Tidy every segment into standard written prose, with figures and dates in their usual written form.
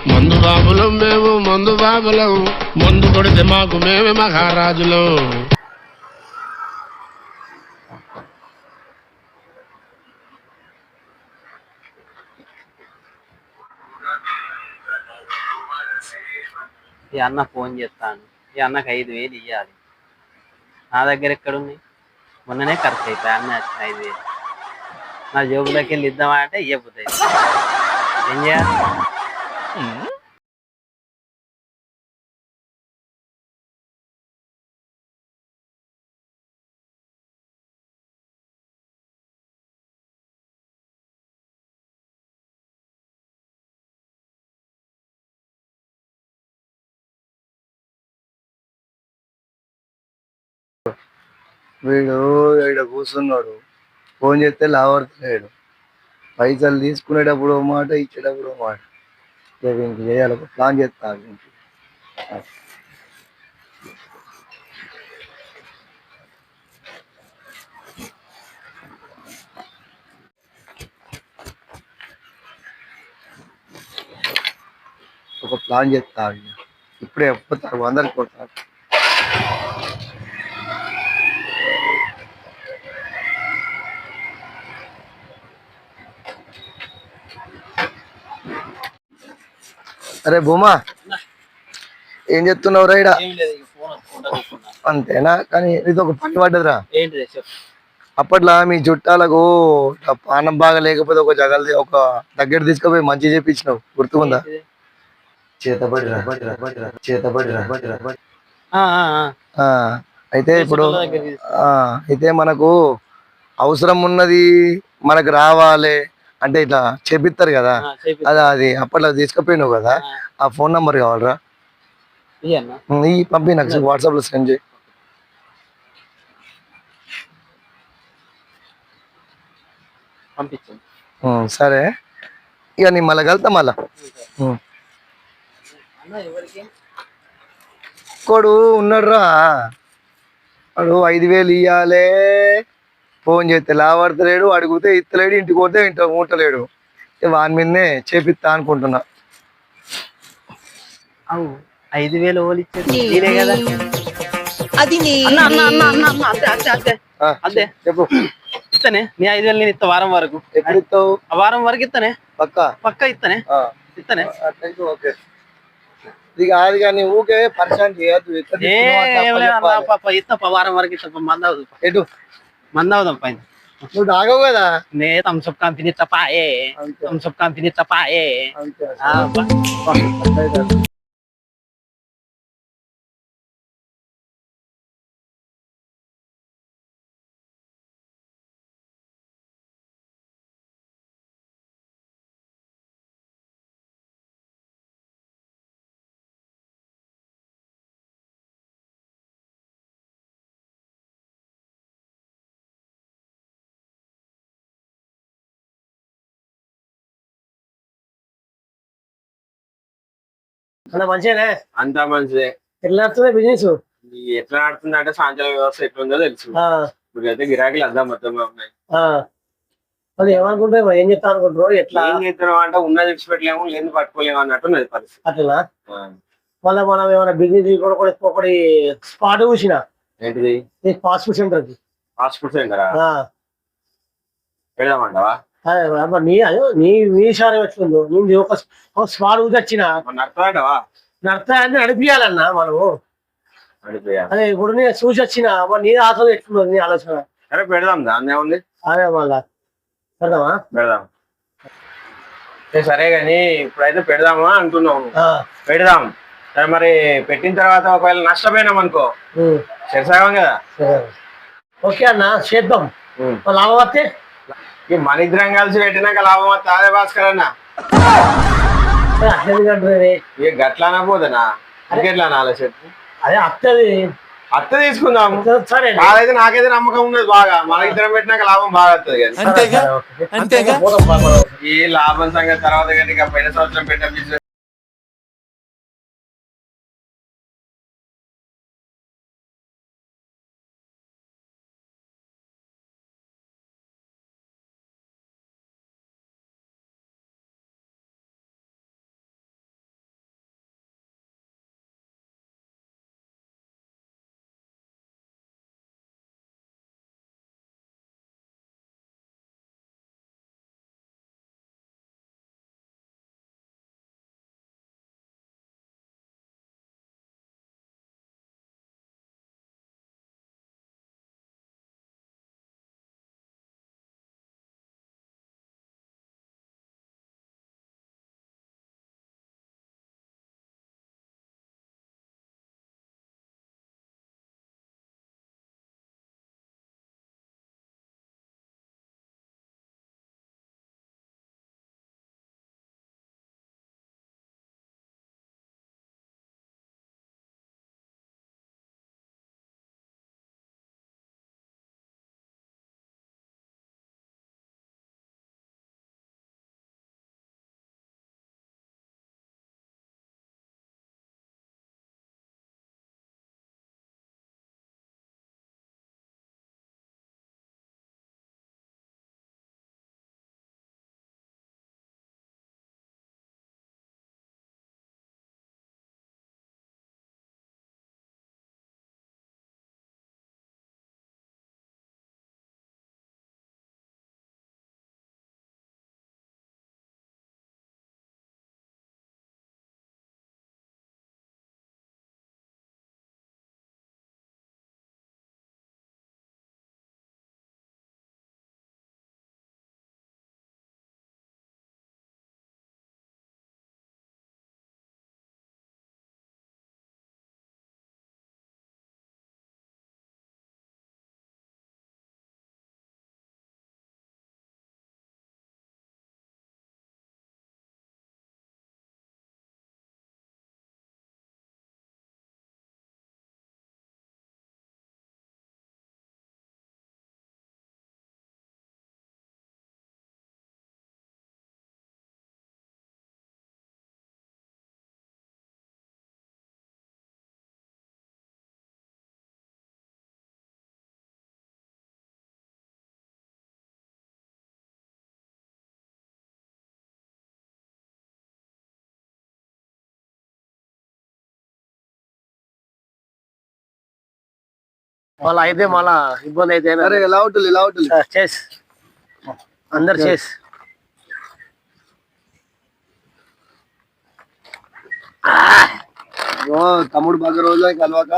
మందు బాబులం మేము మందు బాబులం, మందు కొడితే మాకు మేమే మహారాజులం. ఈ అన్న ఫోన్ చేస్తాను, ఈ అన్నకు 5,000 ఇవ్వాలి. నా దగ్గర ఎక్కడుంది? మొన్ననే ఖర్చు అవుతాయి అన్న 5,000. నా జోబులోకి వెళ్ళి ఇద్దామా అంటే ఇవ్వబోతాయి. ఏం చేయాలి? వీడు ఇక్కడ కూర్చున్నాడు, ఫోన్ చేస్తే లావడతలేడు. పైసలు తీసుకునేటప్పుడు ఓ మాట, ఇచ్చేటప్పుడు ఓ మాట. ఇంక చేయాలి, ఒక ప్లాన్ చేస్తా. ఒక ప్లాన్ చేస్తా, ఇప్పుడే ఎప్పుతారు అందరికి కొడతారు. అరే భూమా, ఏం చెప్తున్నావు రైడా? అంతేనా? కానీ ఇది ఒక పని పడ్డదిరా. అప్పట్లో మీ చుట్టాలకు పానం బాగా లేకపోతే ఒక జగల్ది ఒక దగ్గర తీసుకుపోయి మంచి చేపించినావు, గుర్తుకుందా? అయితే ఇప్పుడు అయితే మనకు అవసరం ఉన్నది, మనకు రావాలి అంటే ఇట్లా చేపిస్తారు కదా, అది అప్పట్లో తీసుకుపోయినావు కదా. ఆ ఫోన్ నంబర్ కావాలరా, పంపి నాకు వాట్సాప్ లో సెండ్ చేయి. సరే, ఇక నీ మళ్ళా కలుతా మళ్ళా. కొడు ఉన్నాడు రా, వాడు 5,000 ఇయ్యాలే, ఫోన్ చేస్తే లావడతలేడు, అడిగితే ఇస్తలేడు, ఇంటికి పోతే ఇంట్లో ఉండలేడు. వాని మీదనే చేపిస్తా అనుకుంటున్నా. 5,000 ఓలు ఇచ్చేది కదా. అదే చెప్పు. ఇస్తానే నీ 5,000 నేను ఇస్తా వారం వరకు. ఎప్పుడు ఇస్తావు? వారం వరకు ఇస్తానే, పక్క ఇస్తానే. ఓకే, ఇది కాదు కానీ ఊకే పరిచయం చేయద్దు. ఇస్తా వారం వరకు ఇస్తా. మందవుదు ఎటు మందవుదాం పైన. నువ్వు తాగవు కదా? నే థమ్స్అప్ కంపెనీ తపాయే, థమ్స్అప్ కంపెనీ తపాయే. అంత మంచిగానే? అంతా మంచిదే. ఎట్లా నడుస్తుంది బిజినెస్? ఎట్లా నడుతుంది అంటే సాయంత్రం వ్యవస్థ ఎట్లుందో తెలుసు. ఇప్పుడైతే గిరాకీలు అద్దాం మొత్తం ఉన్నాయి. అది ఏమనుకుంటారు, ఏం చెప్తా అనుకుంటారు? ఎట్లా ఏం చేస్తున్నాం అంటే ఉన్నది విడిచిపెట్టలేము, లేదు పట్టుకోలేము అన్నట్టున్నది పరిస్థితి. అట్లా మళ్ళీ మనం ఏమైనా బిజినెస్ ఒకటి స్పాట్ చూసిన. ఏంటిది? Fast food centre. Fast food సెంటరా పెడదామంటావా? నీ విషయం ఎట్లుందో నేను ఒక స్పాట్ వచ్చిన నడతాడంటావా? నడతాయంటే నడిపియాలన్నా మనము. అదే ఇప్పుడు నేను చూసి వచ్చిన, నీ ఆలోచన ఎట్లుంది? నీ ఆలోచన సరే పెడదాం, దాన్ని ఏముంది. అదే మళ్ళా పెడదామా? పెడదాం. సరే గాని ఇప్పుడైతే పెడదామా అంటున్నావు. పెడదాం. సరే మరి పెట్టిన తర్వాత ఒకవేళ నష్టపోయినాం అనుకో చేసాం కదా. ఓకే అన్న, చేద్దాం. లాభం వస్తే మన ఇద్దరం కలిసి పెట్టినాక లాభం వస్తే అదే భాస్కర్ అన్న. ఇక గట్లా పోదనా ఇంకెట్లా ఆలోచన? అదే అత్తది అత్త తీసుకుందాం. సరే, నాకైతే నమ్మకం ఉన్నది బాగా. మన ఇద్దరం పెట్టినాక లాభం బాగా వస్తుంది. ఈ లాభం సంగతి తర్వాత కానీ పోయిన సంవత్సరం పెట్టిన బిజినెస్ మళ్ళీ అయితే మళ్ళా ఇబ్బంది అయితే అరే ఎలా ఉంటుంది ఎలా ఉంటుంది చేసి అందరు చేసి తమ్ముడు బాగా రోజులు కలవాక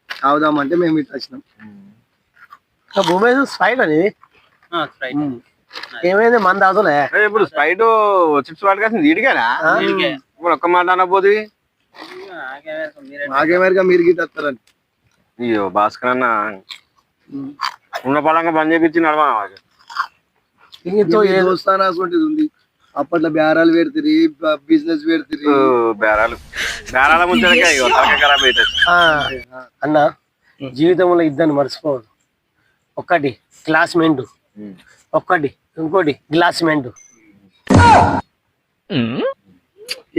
తాగుదామంటే మేము ఇట్లా వచ్చినాం. భూమి స్ప్రైట్ అని ఏమైంది మంది తాగుతులే ఇప్పుడు స్ప్రైట్ చిప్స్ పట్టుకొచ్చింది వీడికేనా? ఇప్పుడు ఒక్క మాట అనబోదు. మాకేమేరగా మీరు గీత వస్తారని. అయ్యో భాస్కర్ అన్న ఉన్న పడంగా బంద్ చేపించి నడవా దోస్తానా అనుకుంటుంది ఉంది. అప్పట్లో బేరాలు పెడుతుంది, బిజినెస్ పెడుతుంది. బేరాల ముంచడానికే ఇగో తలకాయ ఖరాబ్ అవుతుంది. అన్న జీవితంలో ఇద్దరిని మర్చిపోవద్దు. ఒక్కటి క్లాస్మేట్, ఒక్కటి ఇంకోటి గ్లాస్మేట్.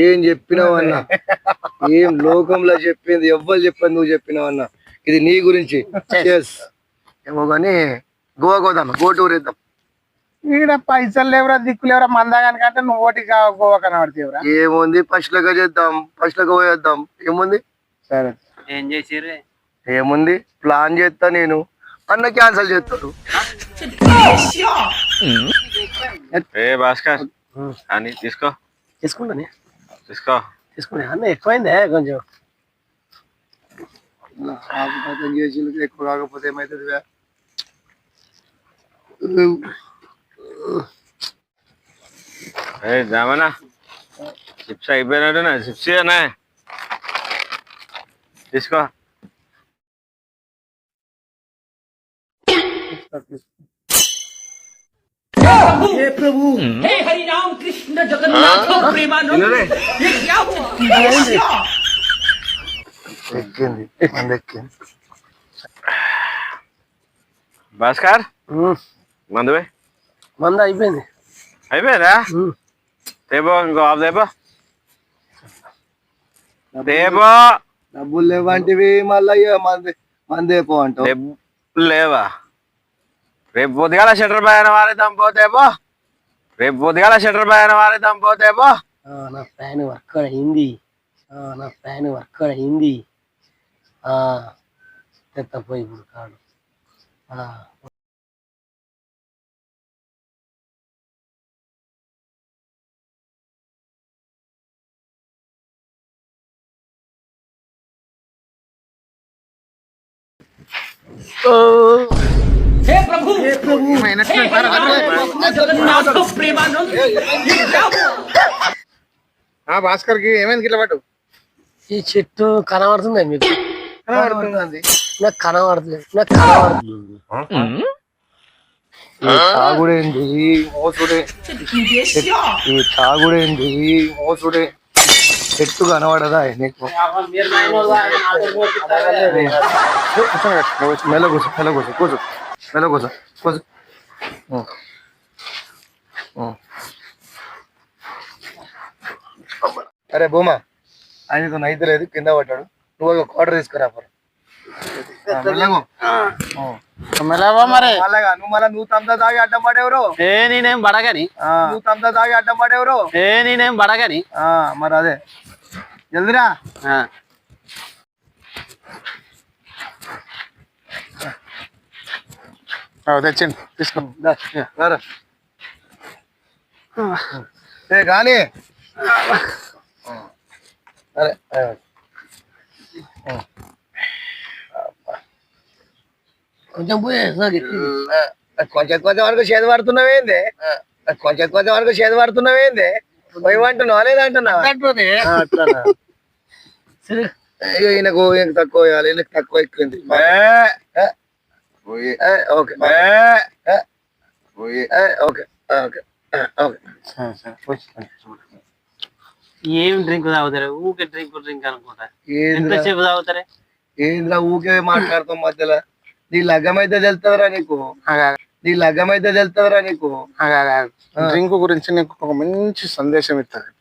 ఏం చెప్పినావన్నా? ఏం లోకంలో చెప్పింది ఎవ్వరు చెప్పండి, నువ్వు చెప్పినావన్నా. ఇది నీ గురించి ఏమో కానీ గోవా కోదాం, గో టూర్ వేద్దాం. ఈడ పైసలు లేవురా, దిక్కు లేవురా, మందాగానికంటే నువ్వు ఒకటి గోవా కనబడితేవరా. ఏముంది ఫస్ట్లుగా చేద్దాం, ఫస్ట్లుగా పోయేద్దాం. ఏముంది సరే ఏం చేసిర్రు? ఏముంది ప్లాన్ చేస్తా నేను, అన్న క్యాన్సల్ చేస్తాడు. ఏ భాస్కర్ అని తీసుకో తీసుకుంటానే తీసుకో తీసుకునే అన్న ఎక్కువైందే కొంచెం. చేసి ఎక్కువ కాకపోతే ఏమైతుంది? ఏ జామనా చిప్స్ అయిపోయినట్టున్నా, చిప్స్ అన్నా తీసుకో. ఎక్కింది మంది ఎక్కింది. భాస్కర్ మందువే మంద అయిపోయింది. అయిపోయిందా? తేబో ఇంకో ఆఫ్ తేబో తేబో. డబ్బులు లేవంటివి మళ్ళీ మందేపో అంటావు. డబ్బులు లేవా? రేపు పొద్దుగాల షట్టర్ పైన వారిద్దాం పోతేబో. రేపు పొద్దుగాల షట్టర్ పైన వారిద్దాం పోతేబో. నా ఫ్యాన్ వర్క్ అయింది, నా ఫ్యాన్ వర్క్ అయింది. పోయి ఇప్పుడు కాడు. భాస్కర్ కి ఏమైంది గిట్ల పట్టు? ఈ చెట్టు కనబడుతుంది మీకు? కనబడుతుంది. నాకు కనబడట్లేదు, నాకు కనబడుతుంది. ఈ తాగుడేంది మోసుడే, ఈ తాగుడేంది మోసుడే. చెట్టు కనబడదా నీకు? మెల్ల కూర్చో, మెల్ల కూర్చో, కూర్చో, మెల్ల కూర్చో, కూర్చో. అరే భూమా, ఆయనతో నైతే లేదు, కింద పట్టాడు. నువ్వు ఒక క్వార్టర్ తీసుకురా. మరి నువ్వు తమ్దా తాగి అడ్డం పడేవరు. నేనేం బడగని, నువ్వు తమ్దా తాగి అడ్డం పడేవరు. నేనేం బడగని. మరి అదే జల్దిరా. తెచ్చండి, తీసుకో. కానీ అరే కొంచెం పోయే కొంచెం కొంచెం వరకు చేతి పడుతున్నావేంది? కొంచెం కొంచెం వరకు చేతి పడుతున్నావేంది? పోయిమంటున్నావా లేదంటున్నావా? అట్లా ఈయనకు ఈయనకు తక్కువ వేయాలి, ఈయనకు తక్కువ ఎక్కుంది. Okay okay okay okay. ఏం డ్రింక్ తాగుతారు? ఊకే డ్రింక్ అనుకుంటా. ఎంతసేపు తాగుతారే? ఏంద్రా ఊకే మాట్లాడతాం మధ్యలో? నీ లగ్గమైతే తెలుస్తుందిరా నీకు, నీ లగ్గమైతే తెలుస్తుందిరా నీకు. డ్రింక్ గురించి నీకు ఒక మంచి సందేశం ఇస్తాను.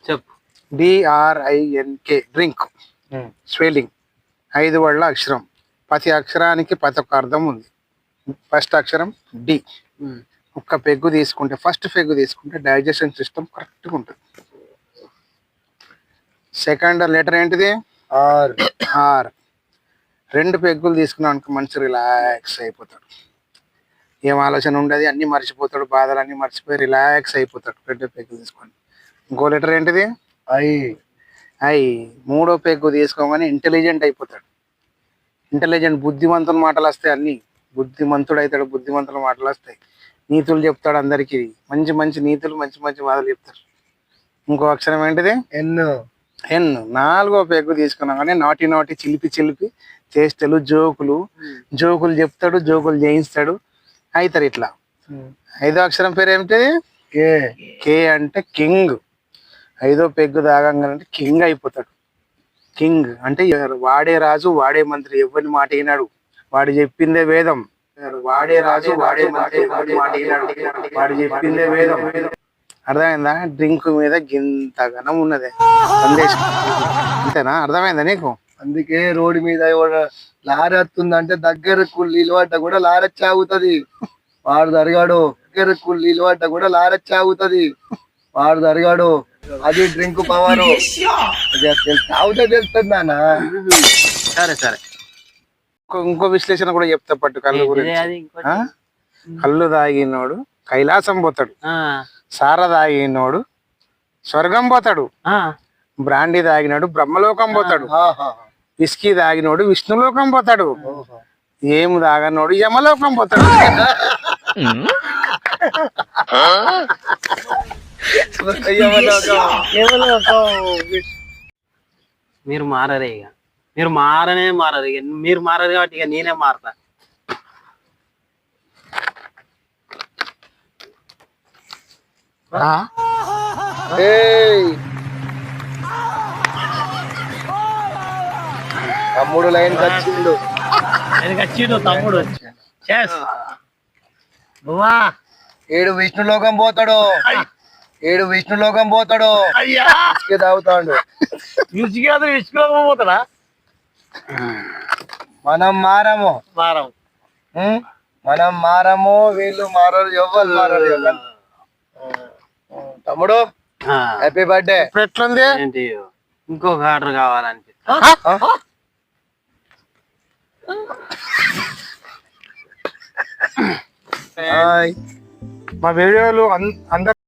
చెప్పు. DRINK డ్రింక్, స్పెల్లింగ్ 5 వడ్ల అక్షరం. ప్రతి అక్షరానికి ప్రతి ఒక్క అర్థం ఉంది. ఫస్ట్ అక్షరం డి. ఒక్క పెగ్గు తీసుకుంటే, ఫస్ట్ పెగ్గు తీసుకుంటే డైజెషన్ సిస్టమ్ కరెక్ట్గా ఉంటుంది. సెకండ్ లెటర్ ఏంటిది? ఆర్. ఆర్. 2 పెగ్గులు తీసుకున్నాం అనుకో మంచి రిలాక్స్ అయిపోతాడు. ఏం ఆలోచన ఉండదు, అన్ని మర్చిపోతాడు, బాధలు అన్ని మర్చిపోయి రిలాక్స్ అయిపోతాడు 2 పెగ్గులు తీసుకొని. ఇంకో లెటర్ ఏంటిది? ఐ. 3వ పెగ్గు తీసుకోగానే ఇంటెలిజెంట్ అయిపోతాడు. ఇంటెలిజెంట్, బుద్ధిమంతుల మాటలు వస్తాయి, అన్ని బుద్ధిమంతుడు అవుతాడు, బుద్ధిమంతుల మాటలు వస్తాయి. నీతులు చెప్తాడు అందరికి, మంచి మంచి నీతులు, మంచి మంచి మాటలు చెప్తాడు. ఇంకో అక్షరం ఏంటిది? ఎన్. 4వ పెగ్గు తీసుకున్నాం కానీ నాటి నాటి చిలిపి చిలిపి చేష్టలు, జోకులు చెప్తాడు, జోకులు చేయిస్తాడు, అవుతారు ఇట్లా. 5వ అక్షరం పేరు ఏమిటి? కే అంటే కింగ్. 5వ పెగ్గు తాగంగానంటే కింగ్ అయిపోతాడు. కింగ్ అంటే వాడే రాజు, వాడే మంత్రి, ఎవరిని మాట వినాడు, వాడు చెప్పిందే వేదం. వాడే రాజు, వాడే మంత్రి, ఎవరి మాట వినాడు, వాడు చెప్పిందే వేదం. అర్థమైందా? డ్రింక్ మీద గింతగనం ఉన్నదే సందేశం. అంతేనా? అర్థమైందా నీకు? అందుకే రోడ్డు మీద లారీ వస్తుందంటే దగ్గర కుళ్ళీలు పడ్డ కూడా లారచ్చి ఆగుతుంది, వాడు జరగాడు. దగ్గర కుళ్ళీలు పడ్డ కూడా లారచ్చి ఆగుతుంది, వాడు జరగాడు. అది డ్రింక్ పవర్. తాగుతే తెలుస్తుంది నాన్న. సరే సరే. ఇంకో విశ్లేషణ కూడా చెప్తా పట్టు కళ్ళు గురించి. అది ఇంకోటి. కళ్ళు తాగినోడు కైలాసం పోతాడు, ఆ, సార తాగినోడు స్వర్గం పోతాడు, బ్రాండీ తాగినాడు బ్రహ్మలోకం పోతాడు, విస్కీ తాగినోడు విష్ణులోకం పోతాడు, ఏము తాగనోడు యమలోకం పోతాడు. మీరు మారరే ఇక, మీరు మారరు ఇక, మీరు మారరు కాబట్టి ఇక నేనే మారతా. తమ్ముడు లైన్ వచ్చిండు. వచ్చిండు తమ్ముడు. బువ్వా ఏడు విష్ణులోకం పోతాడు, ఏడు విష్ణులోకం పోతాడు, ఇసుక తాగుతాడు. పోతాడా? మనం మారము, మారం. మనం మారము, వీళ్ళు మారరు, ఎవ్వరు మారరు. తమ్ముడు హ్యాపీ బర్త్డే. ఇప్పుడు ఎట్లుంది? ఏంటి ఇంకొక ఆర్డర్ కావాలనిపిస్తుంది. మా వీడియోలు అందరు